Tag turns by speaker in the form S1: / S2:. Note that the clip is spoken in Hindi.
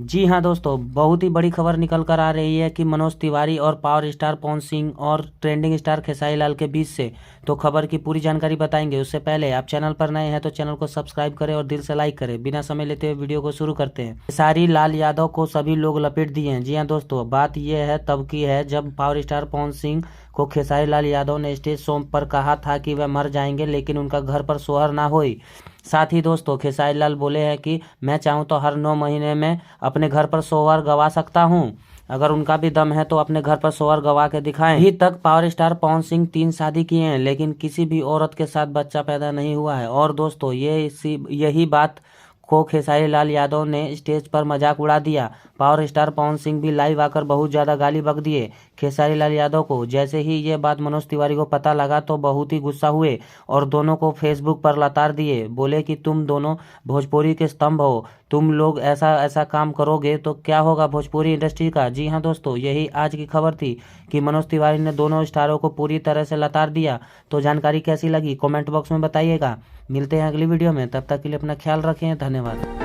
S1: जी हाँ दोस्तों, बहुत ही बड़ी खबर निकल कर आ रही है कि मनोज तिवारी और पावर स्टार पवन सिंह और ट्रेंडिंग स्टार खेसारी लाल के बीच से। तो खबर की पूरी जानकारी बताएंगे। उससे पहले आप चैनल पर नए हैं तो चैनल को सब्सक्राइब करें और दिल से लाइक करें। बिना समय लेते हुए वीडियो को शुरू करते हैं। खेसारी लाल यादव को सभी लोग लपेट दिए हैं। जी हाँ दोस्तों, बात यह है तब की है जब पावर स्टार पवन सिंह को खेसारी लाल यादव ने स्टेज शो पर कहा था कि वह मर जाएंगे लेकिन उनका घर पर सोहर ना होई। साथ ही दोस्तों, खेसारी लाल बोले हैं कि मैं चाहूँ तो हर 9 महीने में अपने घर पर सोहर गवा सकता हूँ। अगर उनका भी दम है तो अपने घर पर सोहर गवा के दिखाएं। अभी तक पावर स्टार पवन सिंह 3 शादी किए हैं लेकिन किसी भी औरत के साथ बच्चा पैदा नहीं हुआ है। और दोस्तों, यही बात को खेसारी लाल यादव ने स्टेज पर मजाक उड़ा दिया। पावर स्टार पवन सिंह भी लाइव आकर बहुत ज़्यादा गाली बक दिए खेसारी लाल यादव को। जैसे ही ये बात मनोज तिवारी को पता लगा तो बहुत ही गुस्सा हुए और दोनों को फेसबुक पर लताड़ दिए। बोले कि तुम दोनों भोजपुरी के स्तंभ हो, तुम लोग ऐसा ऐसा काम करोगे तो क्या होगा भोजपुरी इंडस्ट्री का। जी हाँ दोस्तों, यही आज की खबर थी कि मनोज तिवारी ने दोनों स्टारों को पूरी तरह से लताड़ दिया। तो जानकारी कैसी लगी कमेंट बॉक्स में बताइएगा। मिलते हैं अगली वीडियो में, तब तक के लिए अपना ख्याल रखें। धन्यवाद।